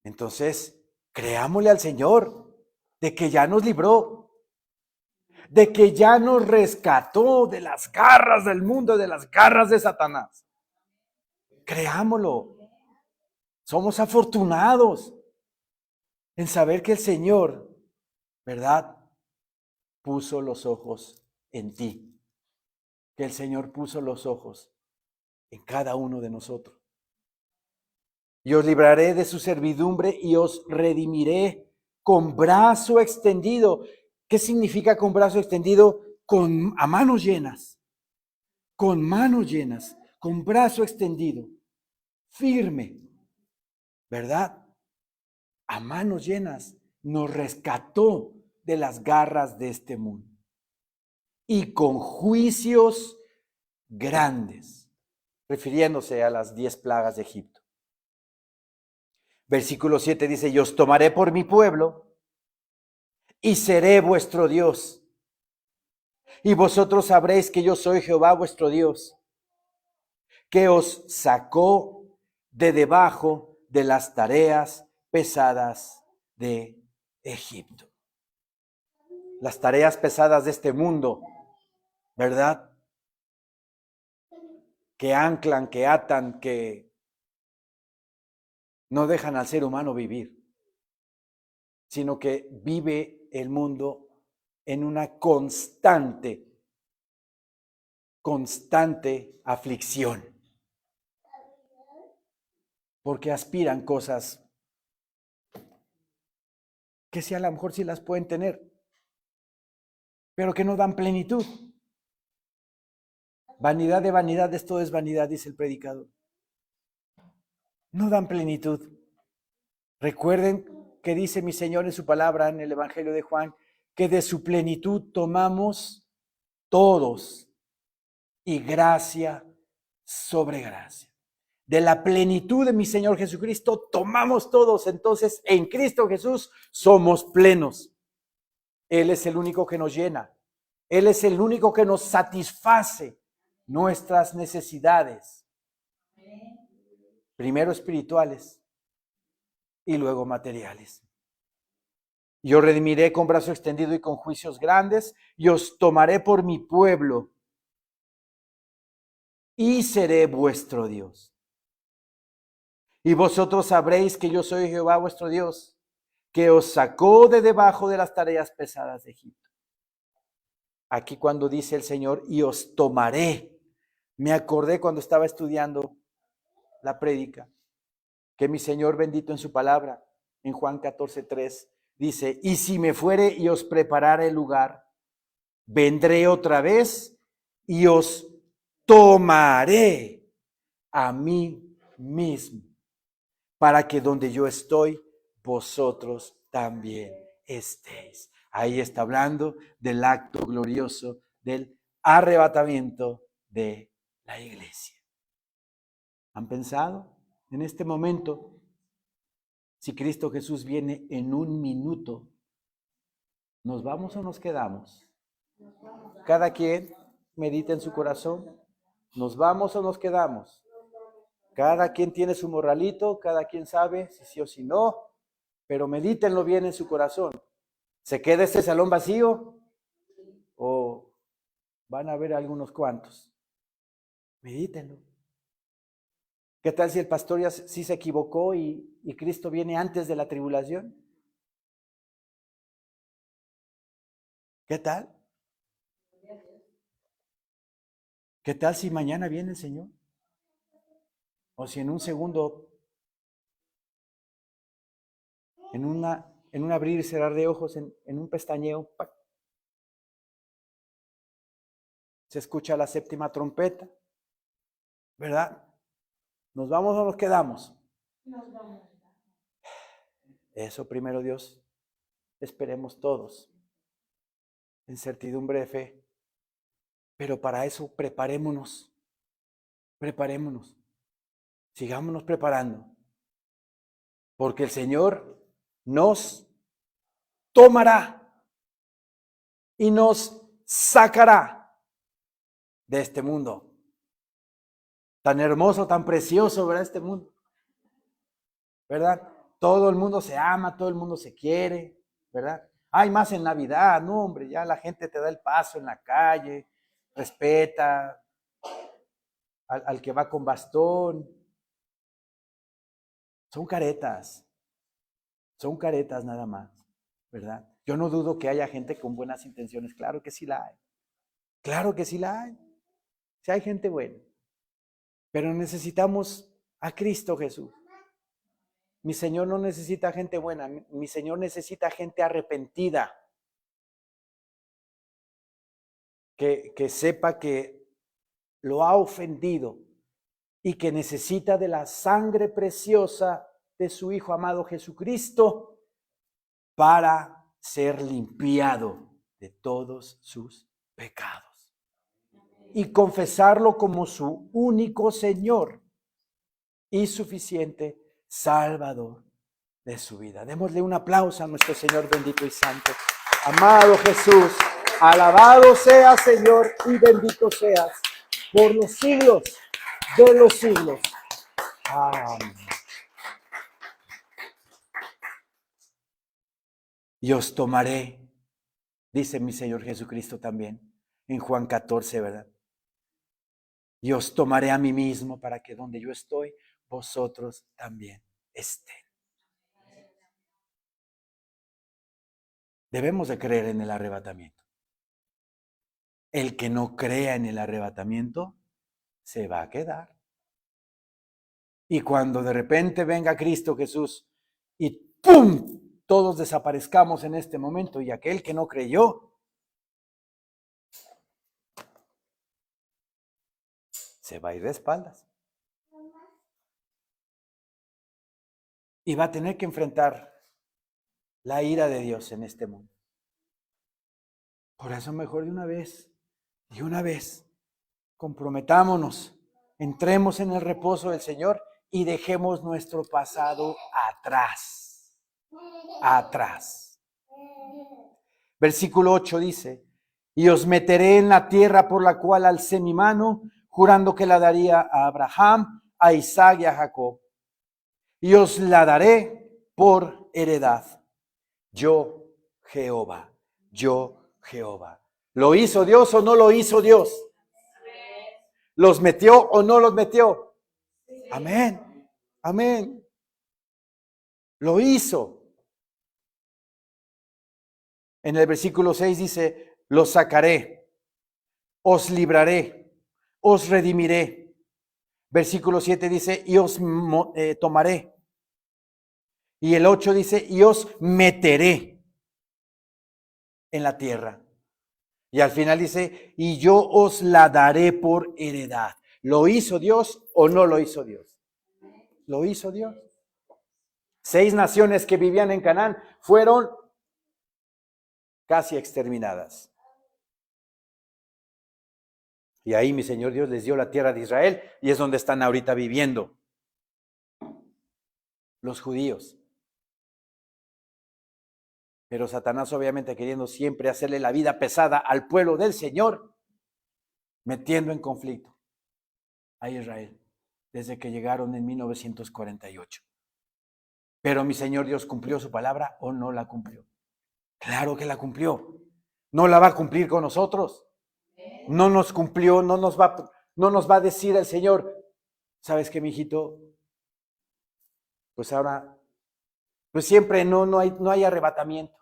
[SPEAKER 1] Entonces, creámosle al Señor de que ya nos libró, de que ya nos rescató de las garras del mundo, de las garras de Satanás. Creámoslo. Somos afortunados en saber que el Señor, ¿verdad?, puso los ojos en ti, que el Señor puso los ojos en cada uno de nosotros. Y os libraré de su servidumbre y os redimiré con brazo extendido. ¿Qué significa con brazo extendido? A manos llenas, con brazo extendido, firme, ¿verdad? A manos llenas nos rescató de las garras de este mundo. Y con juicios grandes, refiriéndose a las 10 plagas de Egipto. Versículo 7 dice, y os tomaré por mi pueblo y seré vuestro Dios. Y vosotros sabréis que yo soy Jehová vuestro Dios, que os sacó de debajo de las tareas pesadas de Egipto. Las tareas pesadas de este mundo, ¿verdad? Que anclan, que atan, que no dejan al ser humano vivir, sino que vive el mundo en una constante aflicción. porque aspiran cosas que sí, a lo mejor sí las pueden tener, pero que no dan plenitud. Vanidad de vanidades, todo es vanidad, dice el predicador. No dan plenitud. Recuerden que dice mi Señor en su palabra en el Evangelio de Juan, que de su plenitud tomamos todos y gracia sobre gracia. De la plenitud de mi Señor Jesucristo tomamos todos. Entonces, en Cristo Jesús somos plenos. Él es el único que nos llena. Él es el único que nos satisface nuestras necesidades. Primero espirituales y luego materiales. Yo redimiré con brazo extendido y con juicios grandes, y os tomaré por mi pueblo, y seré vuestro Dios. Y vosotros sabréis que yo soy Jehová vuestro Dios, que os sacó de debajo de las tareas pesadas de Egipto. Aquí cuando dice el Señor, y os tomaré, me acordé cuando estaba estudiando la prédica, que mi Señor bendito en su palabra, en Juan 14:3, dice, y si me fuere y os preparare el lugar, vendré otra vez y os tomaré a mí mismo, para que donde yo estoy, vosotros también estéis. Ahí está hablando del acto glorioso del arrebatamiento de la iglesia. ¿Han pensado en este momento? Si Cristo Jesús viene en un minuto, ¿nos vamos o nos quedamos? Cada quien medita en su corazón. ¿Nos vamos o nos quedamos? Cada quien tiene su morralito, cada quien sabe si sí o si no, pero medítenlo bien en su corazón. ¿Se queda este salón vacío o van a haber algunos cuantos? Medítenlo. ¿Qué tal si el pastor ya sí se equivocó y Cristo viene antes de la tribulación? ¿Qué tal? ¿Qué tal si mañana viene el Señor? O si en un segundo, en un abrir y cerrar de ojos, en un pestañeo, ¡pac!, se escucha la séptima trompeta, ¿verdad? ¿Nos vamos o nos quedamos? Nos vamos. Eso primero, Dios, esperemos todos, en certidumbre de fe. Pero para eso preparémonos, sigámonos preparando, porque el Señor nos tomará y nos sacará de este mundo tan hermoso, tan precioso, ¿verdad? Este mundo, ¿verdad? Todo el mundo se ama, todo el mundo se quiere, ¿verdad? Hay más en Navidad, no, hombre, ya la gente te da el paso en la calle, respeta al que va con bastón. Son caretas nada más, ¿verdad? Yo no dudo que haya gente con buenas intenciones, claro que sí la hay, claro que sí la hay, sí hay gente buena, pero necesitamos a Cristo Jesús. Mi Señor no necesita gente buena, mi Señor necesita gente arrepentida, que sepa que lo ha ofendido y que necesita de la sangre preciosa de su Hijo amado Jesucristo para ser limpiado de todos sus pecados y confesarlo como su único Señor y suficiente Salvador de su vida. Démosle un aplauso a nuestro Señor bendito y santo. Amado Jesús, alabado seas, Señor, y bendito seas por los siglos de los siglos. Amén. Y os tomaré, dice mi Señor Jesucristo también, en Juan 14, ¿verdad? Y os tomaré a mí mismo para que donde yo estoy, vosotros también estén. Debemos de creer en el arrebatamiento. El que no crea en el arrebatamiento se va a quedar. Y cuando de repente venga Cristo Jesús y ¡pum! Todos desaparezcamos en este momento y aquel que no creyó se va a ir de espaldas. Y va a tener que enfrentar la ira de Dios en este mundo. Por eso mejor de una vez, comprometámonos, entremos en el reposo del Señor y dejemos nuestro pasado atrás. Atrás. Versículo 8 dice, y os meteré en la tierra por la cual alcé mi mano, jurando que la daría a Abraham, a Isaac y a Jacob. Y os la daré por heredad. Yo, Jehová, yo, Jehová. ¿Lo hizo Dios o no lo hizo Dios? ¿Los metió o no los metió? Amén, amén. Lo hizo. En el versículo 6 dice, los sacaré, os libraré, os redimiré. Versículo 7 dice, y os tomaré. Y el 8 dice, y os meteré en la tierra. Y al final dice, y yo os la daré por heredad. ¿Lo hizo Dios o no lo hizo Dios? Lo hizo Dios. 6 naciones que vivían en Canaán fueron casi exterminadas. Y ahí mi Señor Dios les dio la tierra de Israel y es donde están ahorita viviendo los judíos. Pero Satanás, obviamente queriendo siempre hacerle la vida pesada al pueblo del Señor, metiendo en conflicto a Israel desde que llegaron en 1948. Pero mi Señor Dios cumplió su palabra o no la cumplió. Claro que la cumplió. No la va a cumplir con nosotros. No nos cumplió, no nos va a decir el Señor, ¿sabes qué, mijito? Pues ahora, pues siempre no hay arrebatamiento.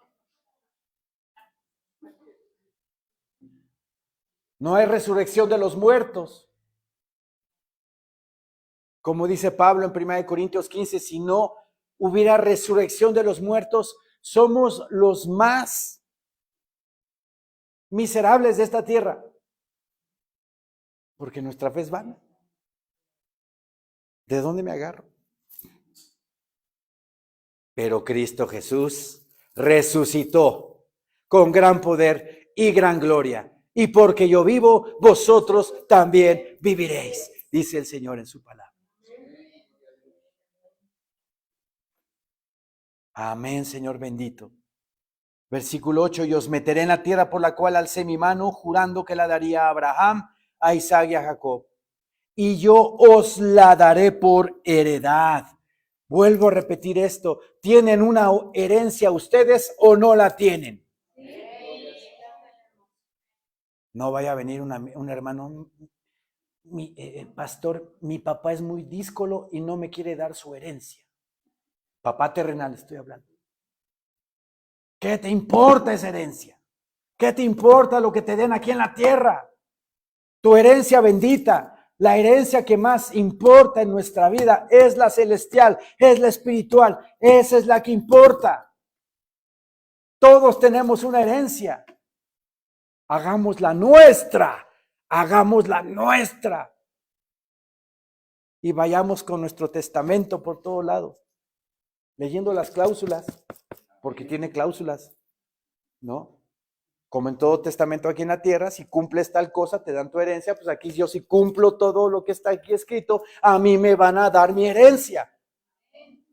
[SPEAKER 1] No hay resurrección de los muertos. Como dice Pablo en 1 Corintios 15, si no hubiera resurrección de los muertos, somos los más miserables de esta tierra. Porque nuestra fe es vana. ¿De dónde me agarro? Pero Cristo Jesús resucitó con gran poder y gran gloria. Y porque yo vivo, vosotros también viviréis, dice el Señor en su palabra. Amén, Señor bendito. Versículo 8, y os meteré en la tierra por la cual alcé mi mano, jurando que la daría a Abraham, a Isaac y a Jacob. Y yo os la daré por heredad. Vuelvo a repetir esto. ¿Tienen una herencia ustedes o no la tienen? No vaya a venir un hermano, pastor, mi papá es muy díscolo y no me quiere dar su herencia. Papá terrenal estoy hablando. ¿Qué te importa esa herencia? ¿Qué te importa lo que te den aquí en la tierra? Tu herencia bendita, la herencia que más importa en nuestra vida es la celestial, es la espiritual, esa es la que importa. Todos tenemos una herencia. Hagámosla nuestra, hagámosla nuestra. Y vayamos con nuestro testamento por todos lados, leyendo las cláusulas, porque tiene cláusulas, ¿no? Como en todo testamento aquí en la tierra, si cumples tal cosa, te dan tu herencia, pues aquí yo si cumplo todo lo que está aquí escrito, a mí me van a dar mi herencia.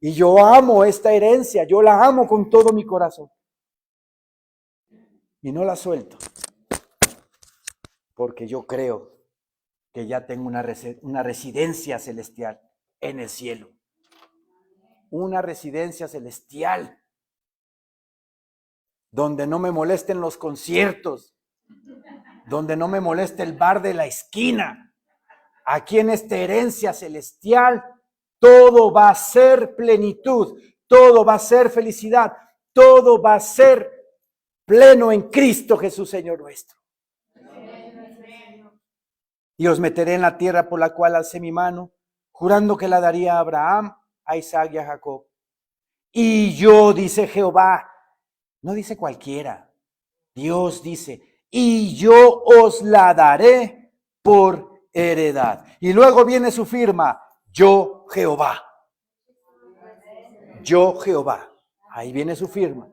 [SPEAKER 1] Y yo amo esta herencia, yo la amo con todo mi corazón. Y no la suelto, porque yo creo que ya tengo una residencia celestial en el cielo. Una residencia celestial. Donde no me molesten los conciertos, donde no me moleste el bar de la esquina. Aquí en esta herencia celestial, todo va a ser plenitud, todo va a ser felicidad, todo va a ser pleno en Cristo Jesús, Señor nuestro. Y os meteré en la tierra por la cual alcé mi mano, jurando que la daría a Abraham, a Isaac y a Jacob. Y yo, dice Jehová, no dice cualquiera, Dios dice, y yo os la daré por heredad. Y luego viene su firma, yo Jehová. Yo Jehová. Ahí viene su firma,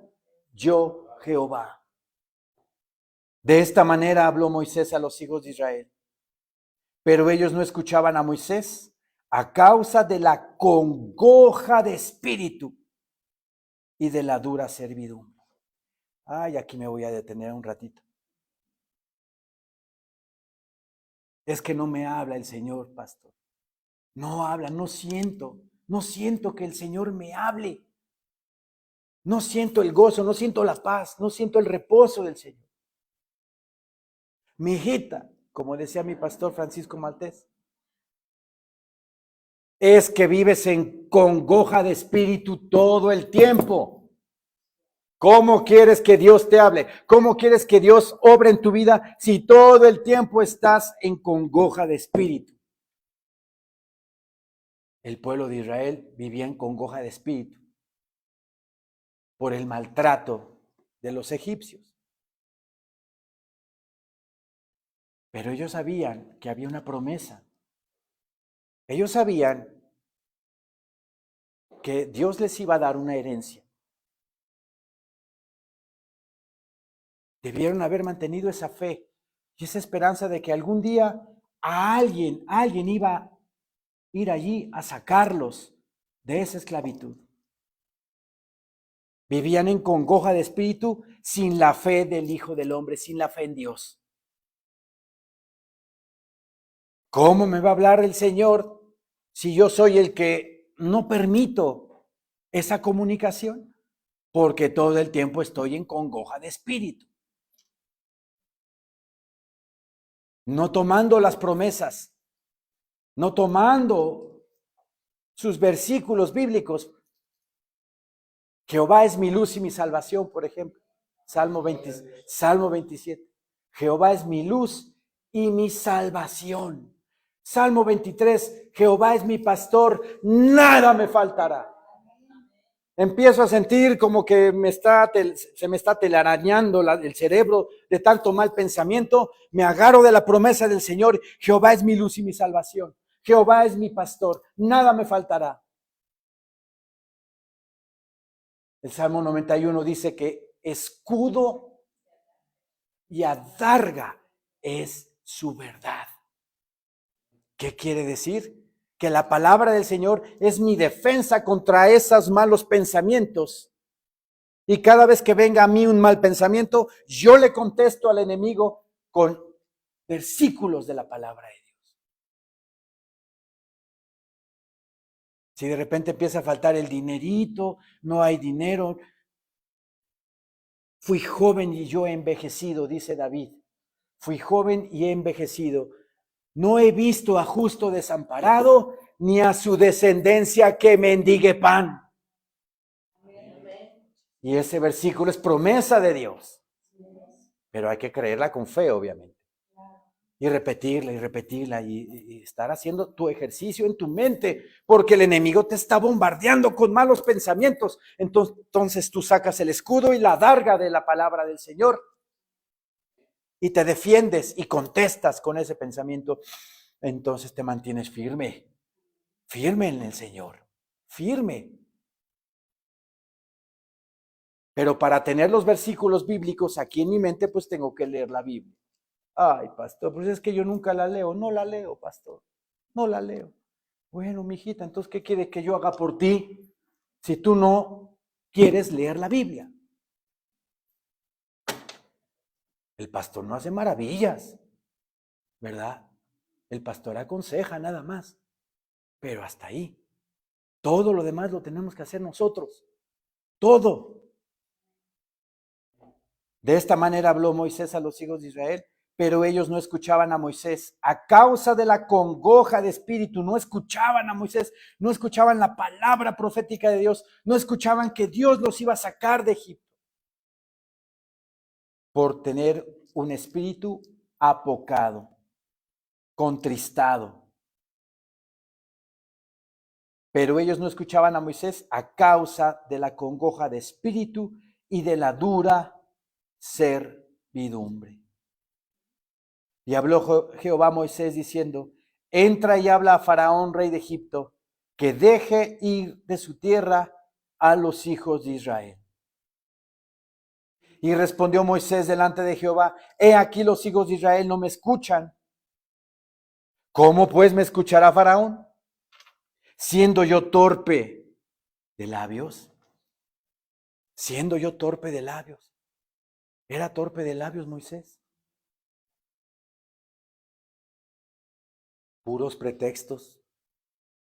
[SPEAKER 1] yo Jehová. De esta manera habló Moisés a los hijos de Israel. Pero ellos no escuchaban a Moisés a causa de la congoja de espíritu y de la dura servidumbre. Ay, aquí me voy a detener un ratito. Es que no me habla el Señor, pastor. No habla, no siento que el Señor me hable. No siento el gozo, no siento la paz, no siento el reposo del Señor. Mi hijita, como decía mi pastor Francisco Maltés, es que vives en congoja de espíritu todo el tiempo. ¿Cómo quieres que Dios te hable? ¿Cómo quieres que Dios obre en tu vida si todo el tiempo estás en congoja de espíritu? El pueblo de Israel vivía en congoja de espíritu por el maltrato de los egipcios. Pero ellos sabían que había una promesa. Ellos sabían que Dios les iba a dar una herencia. Debieron haber mantenido esa fe y esa esperanza de que algún día alguien iba a ir allí a sacarlos de esa esclavitud. Vivían en congoja de espíritu sin la fe del Hijo del Hombre, sin la fe en Dios. ¿Cómo me va a hablar el Señor si yo soy el que no permito esa comunicación? Porque todo el tiempo estoy en congoja de espíritu. No tomando las promesas, no tomando sus versículos bíblicos. Jehová es mi luz y mi salvación, por ejemplo. Salmo 27. Jehová es mi luz y mi salvación. Salmo 23. Jehová es mi pastor, nada me faltará. Empiezo a sentir como que se me está telarañando el cerebro de tanto mal pensamiento. Me agarro de la promesa del Señor. Jehová es mi luz y mi salvación. Jehová es mi pastor, nada me faltará. El Salmo 91 dice que escudo y adarga es su verdad. ¿Qué quiere decir? Que la palabra del Señor es mi defensa contra esos malos pensamientos. Y cada vez que venga a mí un mal pensamiento, yo le contesto al enemigo con versículos de la palabra de Dios. Si de repente empieza a faltar el dinerito, no hay dinero. Fui joven y yo he envejecido, dice David. Fui joven y he envejecido. No he visto a justo desamparado, ni a su descendencia que mendigue pan. Y ese versículo es promesa de Dios. Pero hay que creerla con fe, obviamente. Y repetirla y estar haciendo tu ejercicio en tu mente, porque el enemigo te está bombardeando con malos pensamientos. Entonces tú sacas el escudo y la adarga de la palabra del Señor y te defiendes y contestas con ese pensamiento. Entonces te mantienes firme en el Señor, firme. Pero para tener los versículos bíblicos aquí en mi mente, pues tengo que leer la Biblia. Ay, pastor, pues es que yo nunca la leo. No la leo, pastor. No la leo. Bueno, mijita, entonces, ¿qué quiere que yo haga por ti si tú no quieres leer la Biblia? El pastor no hace maravillas, ¿verdad? El pastor aconseja nada más, pero hasta ahí. Todo lo demás lo tenemos que hacer nosotros. Todo. De esta manera habló Moisés a los hijos de Israel, pero ellos no escuchaban a Moisés a causa de la congoja de espíritu. No escuchaban a Moisés, no escuchaban la palabra profética de Dios, no escuchaban que Dios los iba a sacar de Egipto por tener un espíritu apocado, contristado. Pero ellos no escuchaban a Moisés a causa de la congoja de espíritu y de la dura servidumbre. Y habló Jehová a Moisés diciendo: entra y habla a Faraón, rey de Egipto, que deje ir de su tierra a los hijos de Israel. Y respondió Moisés delante de Jehová: he aquí los hijos de Israel no me escuchan. ¿Cómo pues me escuchará Faraón, siendo yo torpe de labios? Siendo yo torpe de labios. ¿Era torpe de labios Moisés? Puros pretextos.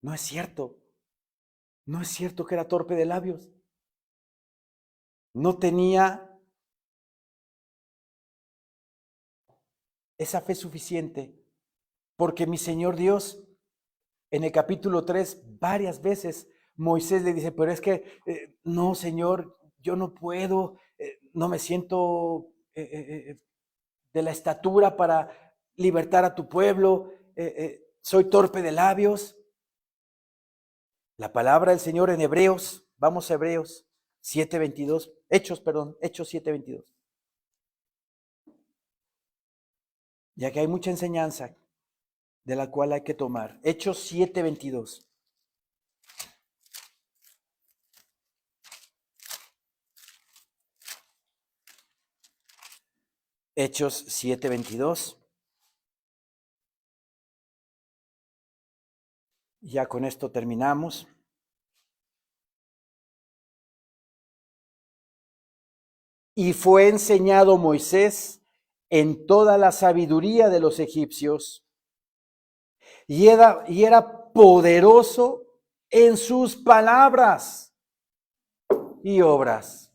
[SPEAKER 1] No es cierto. No es cierto que era torpe de labios. No tenía esa fe suficiente, porque mi Señor Dios, en el capítulo 3, varias veces Moisés le dice: pero es que no, Señor, yo no puedo, no me siento de la estatura para libertar a tu pueblo, soy torpe de labios. La palabra del Señor en Hebreos, vamos a Hebreos 7:22, Hechos 7:22. Ya que hay mucha enseñanza de la cual hay que tomar. Hechos 7:22. Hechos 7:22. Ya con esto terminamos. Y fue enseñado Moisés en toda la sabiduría de los egipcios, y era poderoso en sus palabras y obras.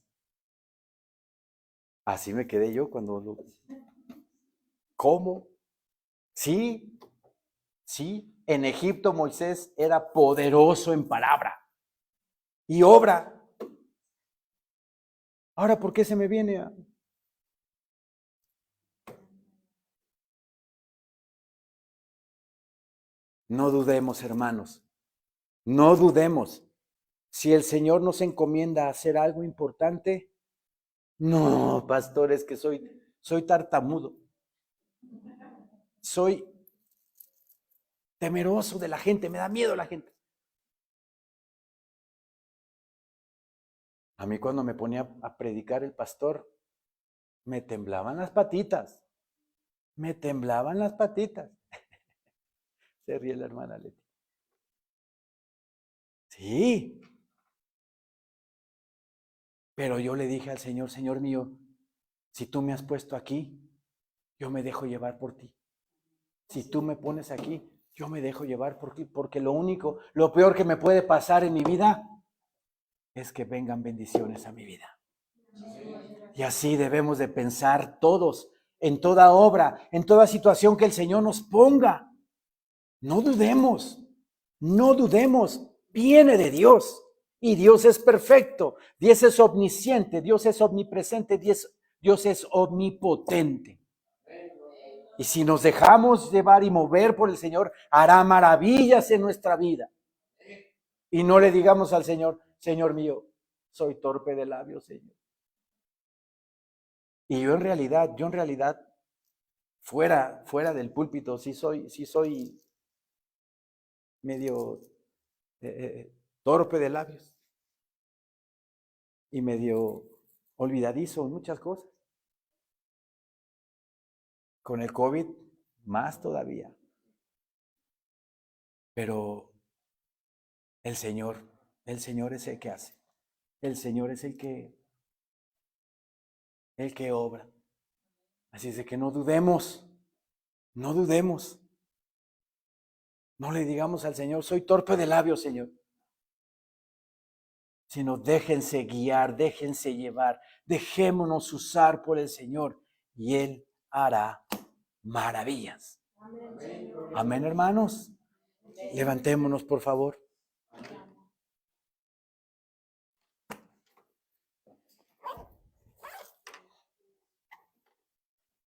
[SPEAKER 1] Así me quedé yo cuando lo... ¿Cómo? Sí, en Egipto Moisés era poderoso en palabra y obra. Ahora, ¿por qué se me viene a...? No dudemos, hermanos, no dudemos. Si el Señor nos encomienda a hacer algo importante, no, pastor, es que soy tartamudo. Soy temeroso de la gente, me da miedo la gente. A mí cuando me ponía a predicar el pastor, me temblaban las patitas. Me temblaban las patitas. Se ríe la hermana Leti. Sí. Pero yo le dije al Señor: Señor mío, si tú me has puesto aquí, yo me dejo llevar por ti. Si tú me pones aquí, yo me dejo llevar por ti, porque lo peor que me puede pasar en mi vida es que vengan bendiciones a mi vida. Y así debemos de pensar todos, en toda obra, en toda situación que el Señor nos ponga. No dudemos, viene de Dios. Y Dios es perfecto, Dios es omnisciente, Dios es omnipresente, Dios es omnipotente. Y si nos dejamos llevar y mover por el Señor, hará maravillas en nuestra vida. Y no le digamos al Señor: Señor mío, soy torpe de labios, Señor. Y yo en realidad, fuera del púlpito, sí soy medio torpe de labios. Y medio olvidadizo en muchas cosas. Con el COVID, más todavía. Pero el Señor es el que hace. El Señor es el que obra. Así es de que no dudemos. No le digamos al Señor: soy torpe de labios, Señor. Sino déjense guiar, déjense llevar, dejémonos usar por el Señor y Él hará maravillas. Amén, hermanos. Levantémonos, por favor.